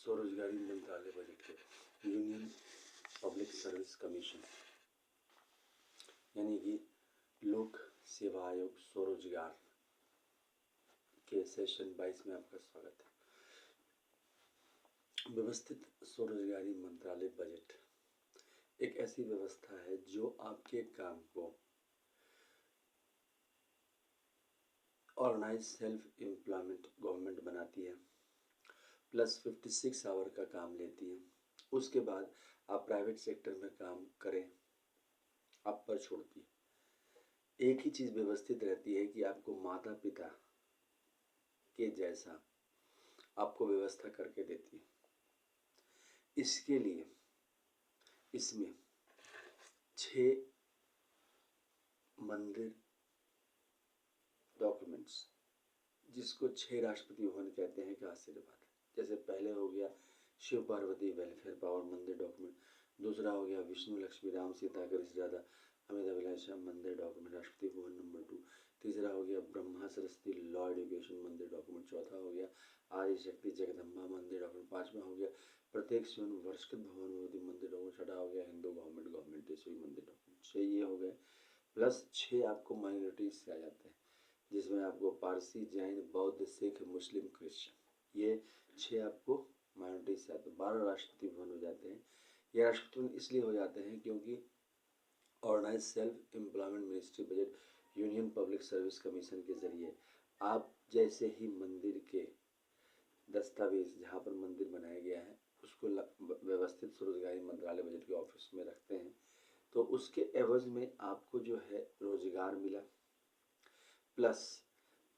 स्वरोजगारी मंत्रालय बजट के यूनियन पब्लिक सर्विस कमीशन यानी कि लोक सेवा आयोग स्वरोजगार के सेशन 22 में आपका स्वागत है। व्यवस्थित स्वरोजगारी मंत्रालय बजट एक ऐसी व्यवस्था है जो आपके काम को ऑर्गेनाइज सेल्फ एम्प्लॉयमेंट गवर्नमेंट बनाती है, प्लस 56 आवर का काम लेती है। उसके बाद आप प्राइवेट सेक्टर में काम करें, आप पर छोड़ती है। एक ही चीज़ व्यवस्थित रहती है कि आपको माता पिता के जैसा आपको व्यवस्था करके देती है। इसके लिए इसमें 6 मंदिर डॉक्यूमेंट्स, जिसको 6 राष्ट्रपति भवन कहते हैं, क्या आश्चर्य बात है। जैसे पहले हो गया शिव पार्वती वेलफेयर पावर मंदिर डॉक्यूमेंट, दूसरा हो गया विष्णु लक्ष्मी राम सीता गणेश राधा अमित अभिलाषा मंदिर डॉक्यूमेंट राष्ट्रपति भवन नंबर 2, तीसरा हो गया ब्रह्मा सरस्वती लॉ एजुकेशन मंदिर डॉक्यूमेंट, चौथा हो गया आदि शक्ति जगदम्बा मंदिर डॉक्यूमेंट, पांचवा हो गया प्रत्येक स्वयं वर्षकृत भवन विरोधी मंदिर डॉक्यूमेंट, छठा हो गया हिंदू गवर्नमेंट ईसाई मंदिर डॉक्यूमेंट। 6 ये हो गए, प्लस 6 आपको माइनॉरिटीज से आ जाते हैं, जिसमें आपको पारसी जैन बौद्ध सिख मुस्लिम क्रिश्चियन, ये 6 आपको माइनॉरिटीज से आते हैं। 12 राष्ट्रपति भवन हो जाते हैं। ये राष्ट्रपति भवन इसलिए हो जाते हैं क्योंकि organise self employment ministry budget union public service commission के जरिए आप जैसे ही मंदिर के दस्तावेज जहाँ पर मंदिर बनाया गया है उसको व्यवस्थित स्वरोजगारी मंत्रालय बजट के ऑफिस में रखते हैं, तो उसके एवज में आपको जो है रोजगार मिला, प्लस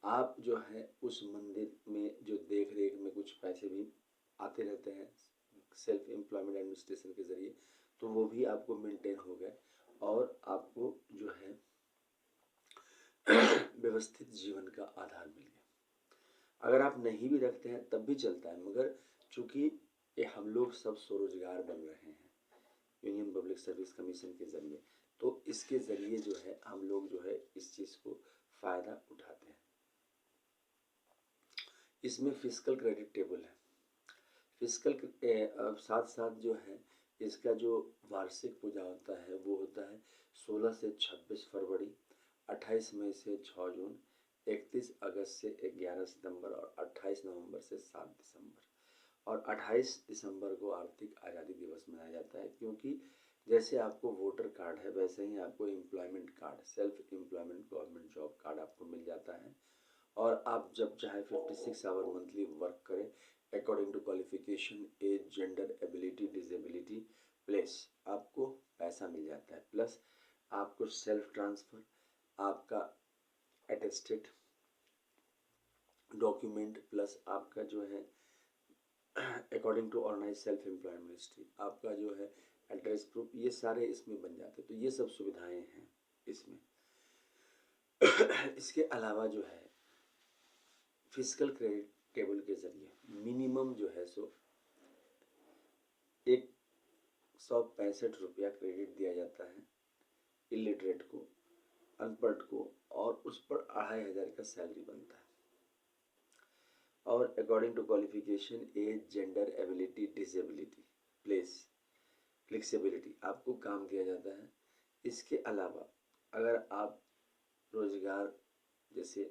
आप जो है उस मंदिर में जो देख रेख में कुछ पैसे भी आते रहते हैं सेल्फ एम्प्लॉयमेंट एडमिनिस्ट्रेशन के जरिए, तो वो भी आपको मेंटेन हो गए और आपको जो है व्यवस्थित जीवन का आधार मिल गया। अगर आप नहीं भी रखते हैं तब भी चलता है, मगर चूंकि ये हम लोग सब स्वरोजगार बन रहे हैं यूनियन पब्लिक सर्विस कमीशन के जरिए, तो इसके जरिए जो है हम लोग जो है इस चीज़ को फायदा उठाते हैं। इसमें फिस्कल क्रेडिट टेबल है। फिस्कल साथ साथ जो है इसका जो वार्षिक पूजा होता है वो होता है 16 से 26 फरवरी, 28 मई से 6 जून, 31 अगस्त से 11 सितंबर और 28 नवंबर से 7 दिसंबर। और 28 दिसंबर को आर्थिक आज़ादी दिवस मनाया जाता है, क्योंकि जैसे आपको वोटर कार्ड है वैसे ही आपको employment card self employment government job card आपको मिल जाता है, और आप जब चाहे 56 आवर मंथली वर्क करें according to qualification age gender ability disability place, आपको पैसा मिल जाता है। प्लस आपको सेल्फ ट्रांसफ़र, आपका अटेस्टेड डॉक्यूमेंट, प्लस आपका जो है according to organise self employment ministry आपका जो है एड्रेस प्रूफ, ये सारे इसमें बन जाते हैं। तो ये सब सुविधाएं हैं इसमें। इसके अलावा जो है फिस्कल क्रेडिट टेबल के जरिए मिनिमम जो है सो 165 रुपया क्रेडिट दिया जाता है इलिटरेट को, अनपढ़ को, और उस पर 2500 का सैलरी बनता है। और according to qualification age gender ability disability place flexibility आपको काम दिया जाता है। इसके अलावा अगर आप रोजगार जैसे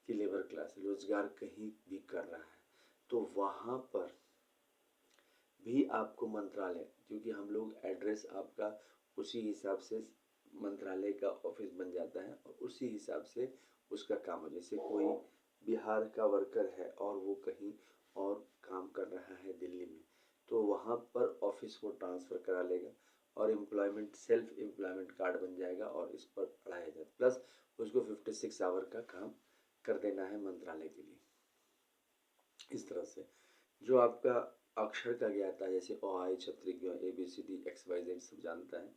कि लेबर क्लास रोजगार कहीं भी कर रहा है तो वहाँ पर भी आपको मंत्रालय, क्योंकि हम लोग एड्रेस आपका उसी हिसाब से मंत्रालय का ऑफिस बन जाता है और उसी हिसाब से उसका काम हो। जैसे कोई बिहार का वर्कर है और वो कहीं और काम कर रहा है दिल्ली में, तो वहाँ पर ऑफिस को ट्रांसफ़र करा लेगा और एम्प्लॉयमेंट सेल्फ एम्प्लॉयमेंट कार्ड बन जाएगा और इस पर 2500 प्लस उसको 56 आवर का काम कर देना है मंत्रालय के लिए। इस तरह से जो आपका अक्षर का ज्ञाता है जैसे ओ आई क्षत्रिज्ञ ABCD XYZ सब जानता है,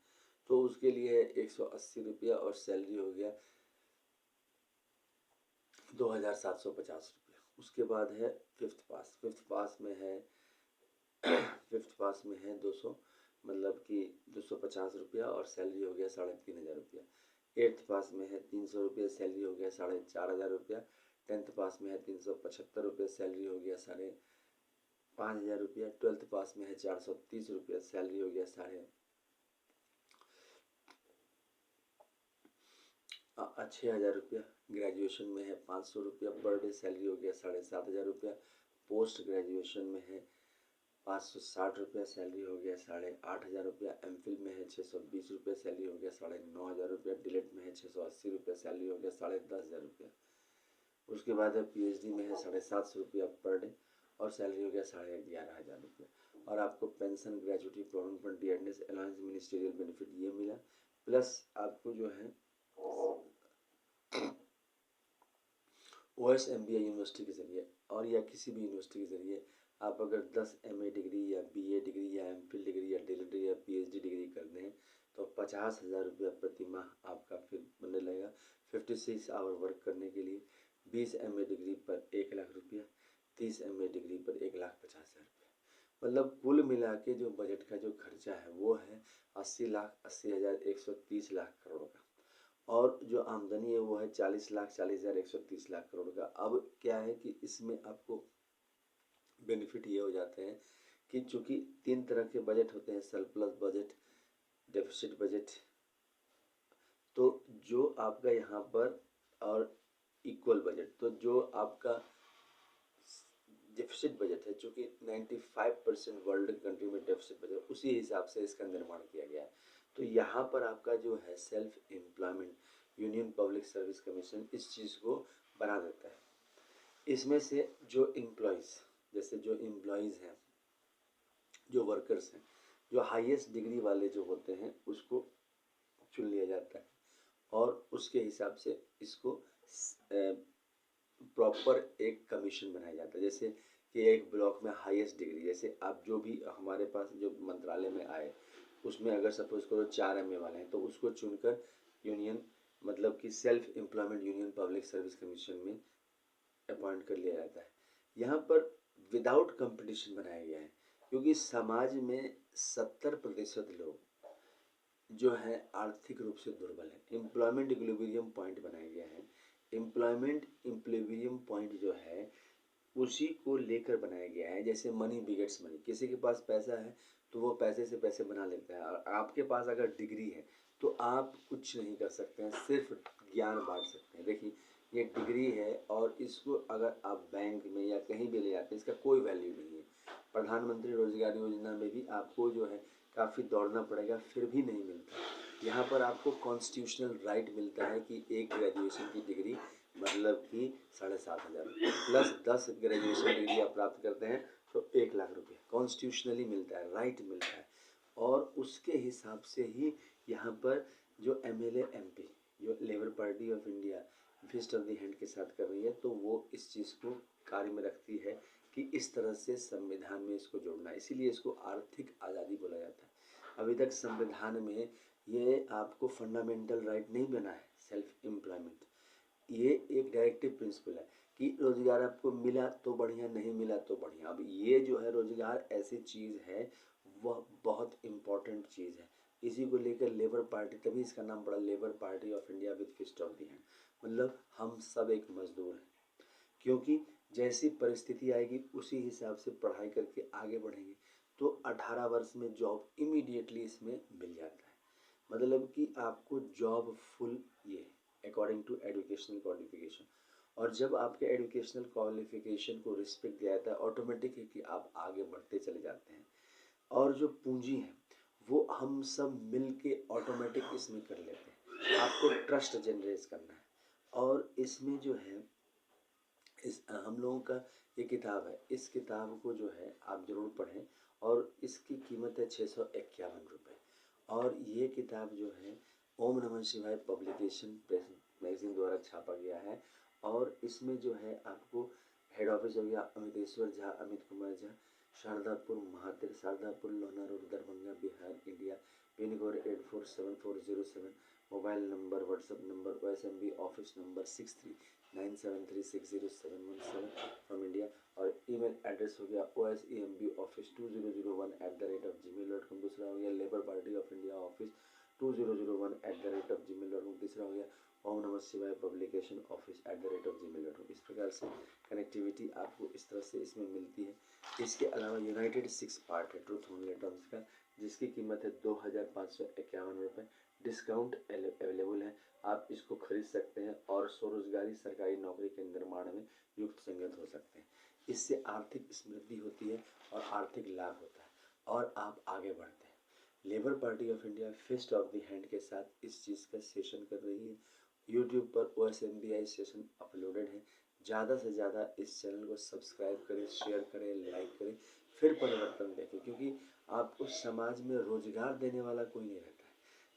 तो उसके लिए 180 रुपया और सैलरी हो गया 2750 रुपया। उसके बाद है फिफ्थ पास में है फिफ्थ पास में है 200 मतलब कि 250 रुपया और सैलरी हो गया 3500 रुपया। एट्थ पास में है 300 रुपया, सैलरी हो गया 4500 रुपया। 10th पास में है 375 रुपये, सैलरी हो गया 5,000 रुपया। 12th पास में है 430 रुपया सैलरी हो गया 6,000 रुपया। ग्रेजुएशन में है 500 रुपया पर डे सैलरी हो गया 7,500 रुपया। पोस्ट ग्रेजुएशन में है 560 रुपया सैलरी हो गया 8,500 रुपया। एमफिल में है 620 रुपया सैलरी हो गया 9,500 रुपया। डिलेट में है 680 रुपया सैलरी हो गया 10,500 रुपया। उसके बाद है पीएचडी में है 750 रुपया पर डे और सैलरी हो गया 11,500 रुपया। और आपको pension, gratuity, provident fund, dearness, allowance, ministerial benefit ये मिला। प्लस आपको जो है ओएस एमबीए यूनिवर्सिटी के ज़रिए और या किसी भी यूनिवर्सिटी के ज़रिए आप अगर 10 एमए डिग्री या बीए डिग्री या एमफिल डिग्री या डीलिट या पीएचडी डिग्री कर दें तो 50,000 रुपया प्रति माह आपका फिर बनने लगेगा 56 आवर वर्क करने के लिए। 20 एमए डिग्री पर 1,00,000 रुपया, 30 एमए डिग्री पर 1,50,000 रुपया। मतलब कुल मिला के जो बजट का जो खर्चा है वो है 80,80,130 लाख करोड़ का। और जो आमदनी है वो है 40,40,130 लाख करोड़ का। अब क्या है कि इसमें आपको बेनिफिट ये हो जाते हैं कि चूंकि 3 तरह के बजट होते हैं, सरप्लस बजट, डेफिसिट बजट। तो जो आपका यहाँ पर और इक्वल बजट, तो जो आपका डेफिसिट बजट है, चूंकि 95% वर्ल्ड कंट्री में डेफिसिट बजट, उसी हिसाब से इसका निर्माण किया गया है। तो यहाँ पर आपका जो है self employment union public service commission इस चीज़ को बना देता है। इसमें से जो एम्प्लॉयज़, जैसे जो एम्प्लॉयज़ हैं, जो वर्कर्स हैं, जो हाईएस्ट डिग्री वाले जो होते हैं उसको चुन लिया जाता है और उसके हिसाब से इसको प्रॉपर एक कमीशन बनाया जाता है। जैसे कि एक ब्लॉक में हाईएस्ट डिग्री, जैसे आप जो भी हमारे पास जो मंत्रालय में आए उसमें अगर सपोज करो 4 एमए वाले हैं तो उसको चुनकर यूनियन मतलब कि self employment union public service commission में अपॉइंट कर लिया जाता है। यहाँ पर विदाउट कंपटीशन बनाया गया है क्योंकि समाज में 70% लोग जो है आर्थिक रूप से दुर्बल है। एम्प्लॉयमेंट इक्विलिब्रियम पॉइंट बनाया गया है। एम्प्लॉयमेंट इक्विलिब्रियम पॉइंट जो है उसी को लेकर बनाया गया है। जैसे मनी बिगेट्स मनी, किसी के पास पैसा है तो वो पैसे से पैसे बना लेता है और आपके पास अगर डिग्री है तो आप कुछ नहीं कर सकते हैं, सिर्फ ज्ञान बांट सकते हैं। देखिए ये डिग्री है और इसको अगर आप बैंक में या कहीं भी ले जाते हैं इसका कोई वैल्यू नहीं है। प्रधानमंत्री रोजगार योजना में भी आपको जो है काफ़ी दौड़ना पड़ेगा फिर भी नहीं मिलता। यहाँ पर आपको कॉन्स्टिट्यूशनल राइट मिलता है कि एक ग्रेजुएशन की डिग्री मतलब कि 7,500 प्लस 10 ग्रेजुएशन डिग्री आप प्राप्त करते हैं तो 1,00,000 रुपये कॉन्स्टिट्यूशनली मिलता है, राइट मिलता है। और उसके हिसाब से ही यहाँ पर जो एमएलए एमपी जो Labour party of India fist of the hand के साथ कर रही है तो वो इस चीज़ को कार्य में रखती है कि इस तरह से संविधान में इसको जोड़ना है, इसीलिए इसको आर्थिक आज़ादी बोला जाता है। अभी तक संविधान में ये आपको फंडामेंटल राइट नहीं बना है सेल्फ एम्प्लॉयमेंट। ये एक डायरेक्टिव प्रिंसिपल है कि रोजगार आपको मिला तो बढ़िया, नहीं मिला तो बढ़िया। अब ये जो है रोजगार ऐसी चीज़ है वह बहुत इम्पोर्टेंट चीज़ है। इसी को लेकर लेबर पार्टी, तभी इसका नाम पड़ा Labour party of India with fist of the hand, मतलब हम सब एक मजदूर हैं। क्योंकि जैसी परिस्थिति आएगी उसी हिसाब से पढ़ाई करके आगे बढ़ेंगे तो 18 वर्ष में जॉब इमीडिएटली इसमें मिल जाता है। मतलब कि आपको जॉब फुल ये अकॉर्डिंग टू एजुकेशनल क्वालिफिकेशन। और जब आपके एजुकेशनल क्वालिफिकेशन को रिस्पेक्ट दिया जाता है ऑटोमेटिक है कि आप आगे बढ़ते चले जाते हैं। और जो पूंजी है वो हम सब मिल के ऑटोमेटिक इसमें कर लेते हैं। आपको ट्रस्ट जनरेट करना है और इसमें जो है इस हम लोगों का ये किताब है, इस किताब को जो है आप ज़रूर पढ़ें और इसकी कीमत है 651 रुपये। और ये किताब जो है ओम नमः शिवाय पब्लिकेशन प्रेस मैगजीन द्वारा छापा गया है। और इसमें जो है आपको हेड ऑफिस हो गया Amiteshwar Jha, Amit Kumar Jha, Sharadapur Mahatir, Sharadapur Lohna road, Darbhanga, Bihar, India. Pin code 847407। Mobile number, WhatsApp number, OSMB office number 6397360717 from India. और ईमेल एड्रेस हो गया OSEMBoffice2001@gmail.com। दूसरा हो गया labour party of India office 2001@gmail.com। तीसरा हो गया ओम नमः शिवाय पब्लिकेशन ऑफिस @gmail.com। इस प्रकार से कनेक्टिविटी आपको इस तरह से इसमें मिलती है। इसके अलावा यूनाइटेड 6 पार्ट है ट्रूथ ओनली टर्म्स का, जिसकी कीमत है 2551 रुपये। डिस्काउंट अवेलेबल है, आप इसको खरीद सकते हैं और स्वरोजगारी सरकारी नौकरी के निर्माण में युक्त संगत हो सकते हैं। इससे आर्थिक समृद्धि होती है और आर्थिक लाभ होता है और आप आगे बढ़ते हैं। Labour party of India fist of the hand के साथ इस चीज़ का सेशन कर रही है। यूट्यूब पर OSMBI सेशन अपलोडेड है। ज़्यादा से ज़्यादा इस चैनल को सब्सक्राइब करें, शेयर करें, लाइक करें, फिर परिवर्तन देखें, क्योंकि आपको समाज में रोजगार देने वाला कोई नहीं रहता है।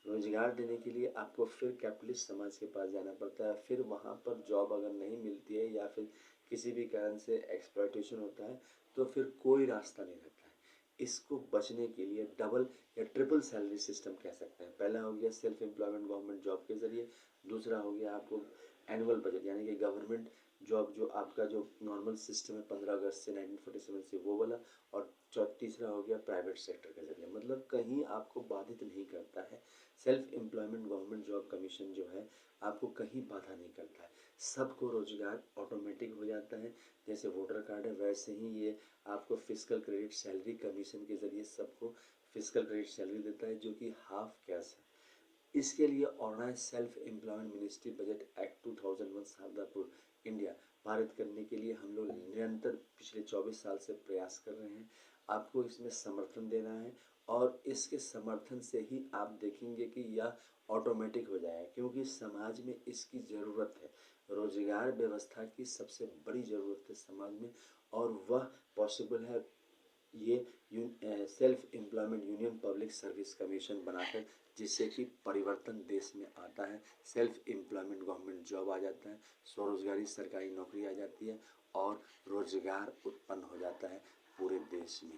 रोजगार देने के लिए आपको फिर कैपिटलिस्ट समाज के पास जाना पड़ता है, फिर वहाँ पर जॉब अगर नहीं मिलती है या फिर किसी भी कारण से एक्सप्लॉयटेशन होता है तो फिर कोई रास्ता नहीं रहता है। इसको बचने के लिए डबल या ट्रिपल सैलरी सिस्टम कह सकते हैं। पहला हो गया सेल्फ एम्प्लॉयमेंट गवर्नमेंट जॉब के ज़रिए, दूसरा हो गया आपको एनुअल बजट यानी कि गवर्नमेंट जॉब जो आपका जो नॉर्मल सिस्टम है 15 अगस्त से 1947 से वो वाला, और तीसरा हो गया प्राइवेट सेक्टर के ज़रिए, मतलब कहीं आपको बाधित नहीं करता है। Self employment government job commission जो है आपको कहीं बाधा नहीं करता है, सबको रोजगार ऑटोमेटिक हो जाता है। जैसे वोटर कार्ड है वैसे ही ये आपको फिजिकल क्रेडिट सैलरी कमीशन के ज़रिए सबको फिजिकल क्रेडिट सैलरी देता है, जो कि हाफ कैश है। इसके लिए organise self employment ministry budget act 2001 Sharadapur India पारित करने के लिए हम लोग निरंतर पिछले 24 साल से प्रयास कर रहे हैं। आपको इसमें समर्थन देना है और इसके समर्थन से ही आप देखेंगे कि यह ऑटोमेटिक हो जाएगा, क्योंकि समाज में इसकी ज़रूरत है। रोजगार व्यवस्था की सबसे बड़ी ज़रूरत है समाज में, और वह पॉसिबल है ये self employment union public service commission बनाकर, जिससे कि परिवर्तन देश में आता है। सेल्फ एम्प्लॉयमेंट गवर्नमेंट जॉब आ जाता है, स्वरोजगारी सरकारी नौकरी आ जाती है और रोजगार उत्पन्न हो जाता है पूरे देश में।